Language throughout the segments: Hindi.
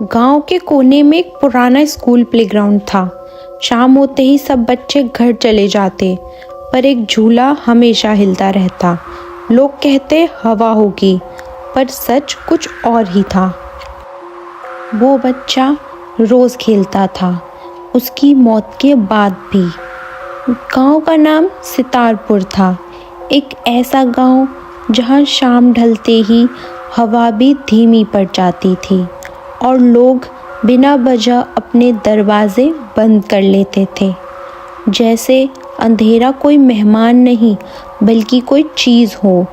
गांव के कोने में एक पुराना स्कूल प्लेग्राउंड था। शाम होते ही सब बच्चे घर चले जाते, पर एक झूला हमेशा हिलता रहता। लोग कहते हवा होगी, पर सच कुछ और ही था। वो बच्चा रोज खेलता था, उसकी मौत के बाद भी। गांव का नाम सितारपुर था, एक ऐसा गांव जहां शाम ढलते ही हवा भी धीमी पड़ जाती थी और लोग बिना वजह अपने दरवाजे बंद कर लेते थे, जैसे अंधेरा कोई मेहमान नहीं बल्कि कोई चीज़ हो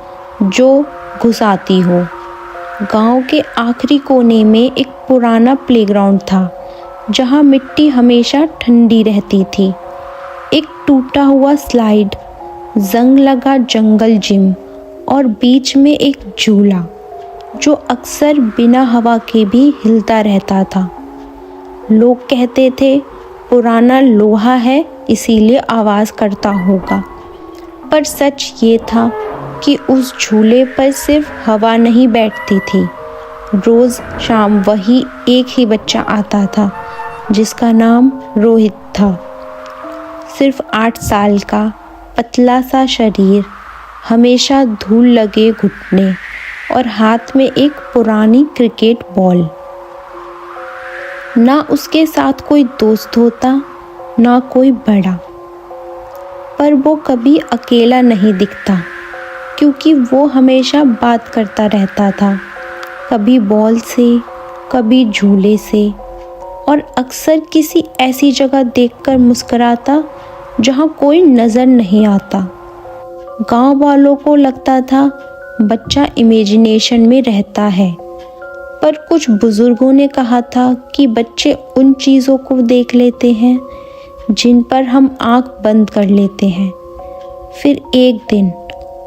जो घुस आती हो। गांव के आखिरी कोने में एक पुराना प्लेग्राउंड था जहां मिट्टी हमेशा ठंडी रहती थी। एक टूटा हुआ स्लाइड, जंग लगा जंगल जिम और बीच में एक झूला जो अक्सर बिना हवा के भी हिलता रहता था। लोग कहते थे पुराना लोहा है इसीलिए आवाज़ करता होगा, पर सच ये था कि उस झूले पर सिर्फ हवा नहीं बैठती थी। रोज़ शाम वही एक ही बच्चा आता था जिसका नाम रोहित था। सिर्फ 8 साल का पतला सा शरीर, हमेशा धूल लगे घुटने और हाथ में एक पुरानी क्रिकेट बॉल। ना उसके साथ कोई दोस्त होता, ना कोई बड़ा, पर वो कभी अकेला नहीं दिखता क्योंकि वो हमेशा बात करता रहता था, कभी बॉल से, कभी झूले से, और अक्सर किसी ऐसी जगह देखकर मुस्कुराता जहाँ कोई नज़र नहीं आता। गांव वालों को लगता था बच्चा इमेजिनेशन में रहता है, पर कुछ बुजुर्गों ने कहा था कि बच्चे उन चीज़ों को देख लेते हैं जिन पर हम आंख बंद कर लेते हैं। फिर एक दिन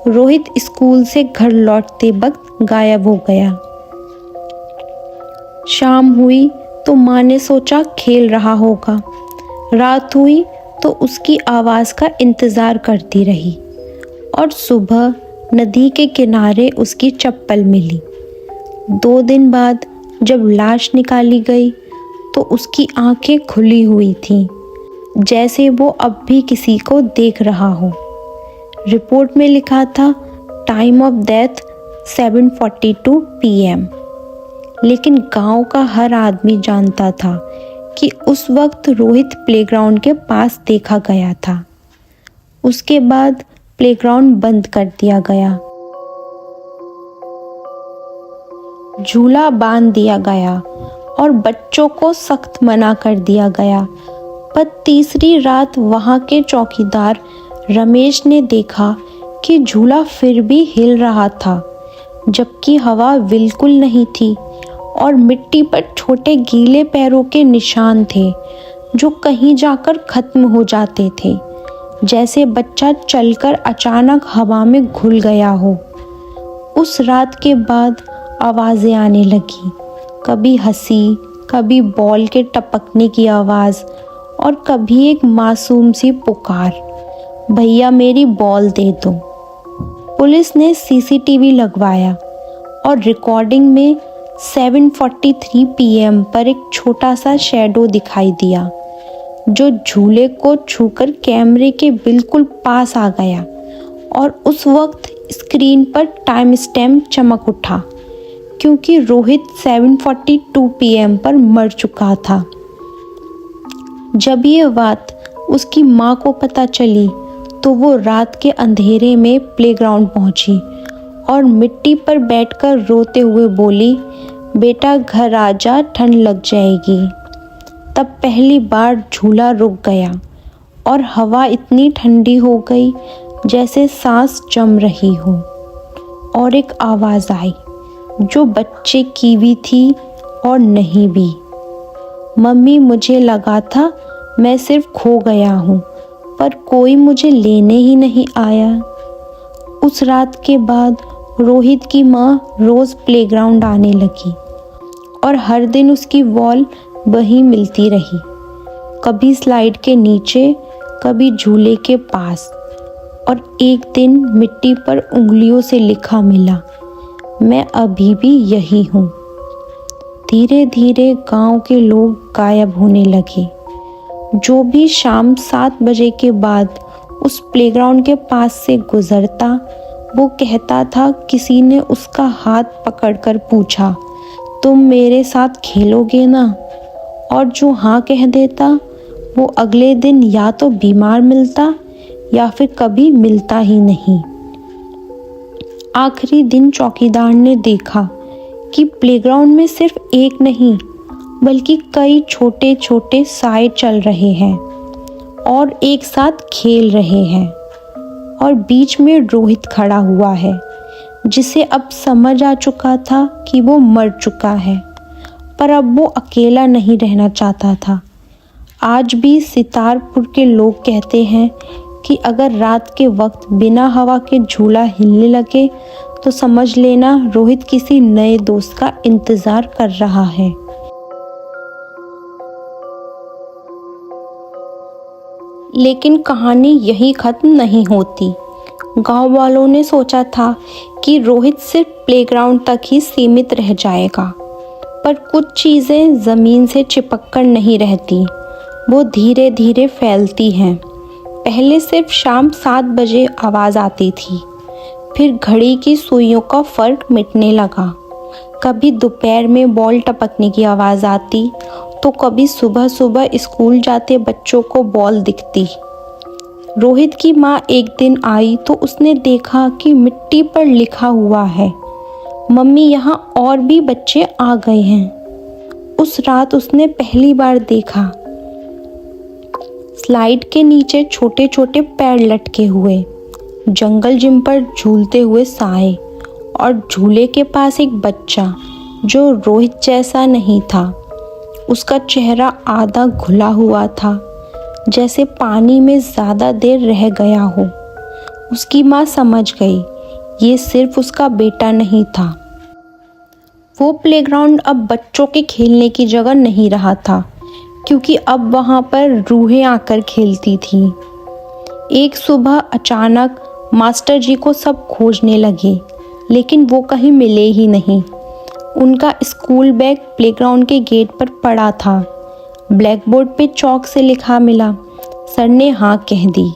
रोहित स्कूल से घर लौटते वक्त गायब हो गया। शाम हुई तो माँ ने सोचा खेल रहा होगा। रात हुई तो उसकी आवाज़ का इंतज़ार करती रही और सुबह नदी के किनारे उसकी चप्पल मिली। 2 दिन बाद जब लाश निकाली गई तो उसकी आंखें खुली हुई थीं, जैसे वो अब भी किसी को देख रहा हो। रिपोर्ट में लिखा था टाइम ऑफ डेथ 7:42 PM, लेकिन गांव का हर आदमी जानता था कि उस वक्त रोहित प्लेग्राउंड के पास देखा गया था। उसके बाद प्लेग्राउंड बंद कर दिया गया, झूला बांध दिया गया और बच्चों को सख्त मना कर दिया गया। पर तीसरी रात वहाँ के चौकीदार रमेश ने देखा कि झूला फिर भी हिल रहा था, जबकि हवा बिल्कुल नहीं थी और मिट्टी पर छोटे गीले पैरों के निशान थे जो कहीं जाकर खत्म हो जाते थे, जैसे बच्चा चलकर अचानक हवा में घुल गया हो। उस रात के बाद आवाज़ें आने लगी, कभी हंसी, कभी बॉल के टपकने की आवाज़ और कभी एक मासूम सी पुकार, भैया मेरी बॉल दे दो। पुलिस ने CCTV लगवाया और रिकॉर्डिंग में 7:43 PM पर एक छोटा सा शैडो दिखाई दिया जो झूले को छूकर कैमरे के बिल्कुल पास आ गया, और उस वक्त स्क्रीन पर टाइम स्टैम्प चमक उठा क्योंकि रोहित 7:42 PM पर मर चुका था। जब ये बात उसकी माँ को पता चली तो वो रात के अंधेरे में प्लेग्राउंड पहुंची और मिट्टी पर बैठकर रोते हुए बोली, बेटा घर आजा, ठंड लग जाएगी। तब पहली बार झूला रुक गया और हवा इतनी ठंडी हो गई जैसे सांस जम रही हो, और एक आवाज़ आई जो बच्चे की भी थी और नहीं भी, मम्मी मुझे लगा था मैं सिर्फ खो गया हूँ, पर कोई मुझे लेने ही नहीं आया। उस रात के बाद रोहित की माँ रोज़ प्लेग्राउंड आने लगी और हर दिन उसकी बॉल वहीं मिलती रही, कभी स्लाइड के नीचे, कभी झूले के पास, और एक दिन मिट्टी पर उंगलियों से लिखा मिला, मैं अभी भी यही हूँ। धीरे धीरे गांव के लोग गायब होने लगे। जो भी शाम 7 बजे के बाद उस प्लेग्राउंड के पास से गुजरता, वो कहता था किसी ने उसका हाथ पकड़कर पूछा, तुम मेरे साथ खेलोगे ना? और जो हाँ कह देता वो अगले दिन या तो बीमार मिलता या फिर कभी मिलता ही नहीं। आखिरी दिन चौकीदार ने देखा कि प्लेग्राउंड में सिर्फ एक नहीं बल्कि कई छोटे छोटे साए चल रहे हैं और एक साथ खेल रहे हैं, और बीच में रोहित खड़ा हुआ है जिसे अब समझ आ चुका था कि वो मर चुका है, पर अब वो अकेला नहीं रहना चाहता था। आज भी सितारपुर के लोग कहते हैं कि अगर रात के वक्त बिना हवा के झूला हिलने लगे तो समझ लेना रोहित किसी नए दोस्त का इंतजार कर रहा है। लेकिन कहानी यही खत्म नहीं होती। गांव वालों ने सोचा था कि रोहित सिर्फ प्लेग्राउंड तक ही सीमित रह जाएगा, पर कुछ चीज़ें ज़मीन से चिपक कर नहीं रहती, वो धीरे धीरे फैलती हैं। पहले सिर्फ शाम 7 बजे आवाज़ आती थी, फिर घड़ी की सुइयों का फर्क मिटने लगा। कभी दोपहर में बॉल टपकने की आवाज़ आती तो कभी सुबह सुबह स्कूल जाते बच्चों को बॉल दिखती। रोहित की माँ एक दिन आई तो उसने देखा कि मिट्टी पर लिखा हुआ है, मम्मी यहाँ और भी बच्चे आ गए हैं। उस रात उसने पहली बार देखा स्लाइड के नीचे छोटे छोटे पैर लटके हुए, जंगल जिम पर झूलते हुए साए, और झूले के पास एक बच्चा जो रोहित जैसा नहीं था। उसका चेहरा आधा घुला हुआ था, जैसे पानी में ज़्यादा देर रह गया हो। उसकी माँ समझ गई ये सिर्फ उसका बेटा नहीं था। वो प्लेग्राउंड अब बच्चों के खेलने की जगह नहीं रहा था, क्योंकि अब वहाँ पर रूहें आकर खेलती थी। एक सुबह अचानक मास्टर जी को सब खोजने लगे, लेकिन वो कहीं मिले ही नहीं। उनका स्कूल बैग प्लेग्राउंड के गेट पर पड़ा था। ब्लैक बोर्ड पे चौक से लिखा मिला। सर ने हाँ कह दी।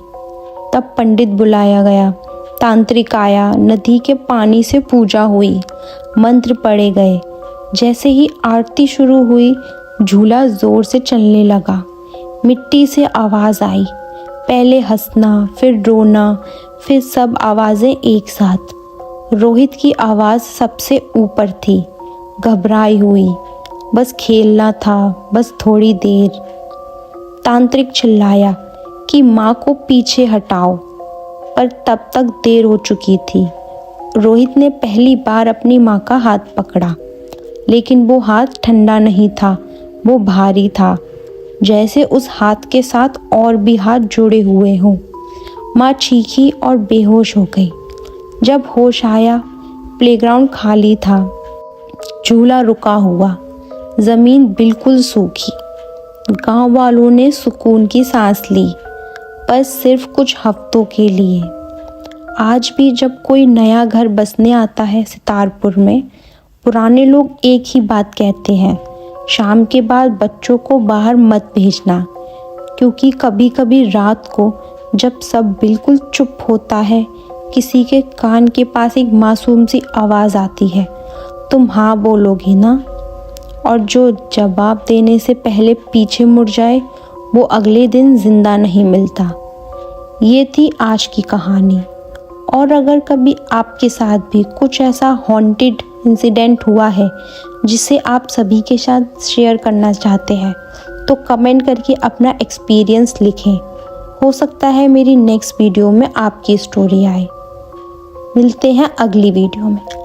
तब पंडित बुलाया गया, तांत्रिक आया, नदी के पानी से पूजा हुई, मंत्र पढ़े गए। जैसे ही आरती शुरू हुई, झूला जोर से चलने लगा। मिट्टी से आवाज़ आई, पहले हंसना, फिर रोना, फिर सब आवाज़ें एक साथ। रोहित की आवाज़ सबसे ऊपर थी, घबराई हुई, बस खेलना था, बस थोड़ी देर। तांत्रिक चिल्लाया कि माँ को पीछे हटाओ, पर तब तक देर हो चुकी थी। रोहित ने पहली बार अपनी माँ का हाथ पकड़ा, लेकिन वो हाथ ठंडा नहीं था, वो भारी था, जैसे उस हाथ के साथ और भी हाथ जुड़े हुए हों। माँ चीखी और बेहोश हो गई। जब होश आया, प्लेग्राउंड खाली था, झूला रुका हुआ, ज़मीन बिल्कुल सूखी। गांव वालों ने सुकून की सांस ली, पर सिर्फ कुछ हफ्तों के लिए। आज भी जब कोई नया घर बसने आता है सितारपुर में, पुराने लोग एक ही बात कहते हैं, शाम के बाद बच्चों को बाहर मत भेजना, क्योंकि कभी कभी रात को जब सब बिल्कुल चुप होता है, किसी के कान के पास एक मासूम सी आवाज़ आती है, तुम हाँ बोलोगी ना? और जो जवाब देने से पहले पीछे मुड़ जाए, वो अगले दिन जिंदा नहीं मिलता। ये थी आज की कहानी। और अगर कभी आपके साथ भी कुछ ऐसा हॉन्टेड इंसिडेंट हुआ है जिसे आप सभी के साथ शेयर करना चाहते हैं, तो कमेंट करके अपना एक्सपीरियंस लिखें। हो सकता है मेरी नेक्स्ट वीडियो में आपकी स्टोरी आए। मिलते हैं अगली वीडियो में।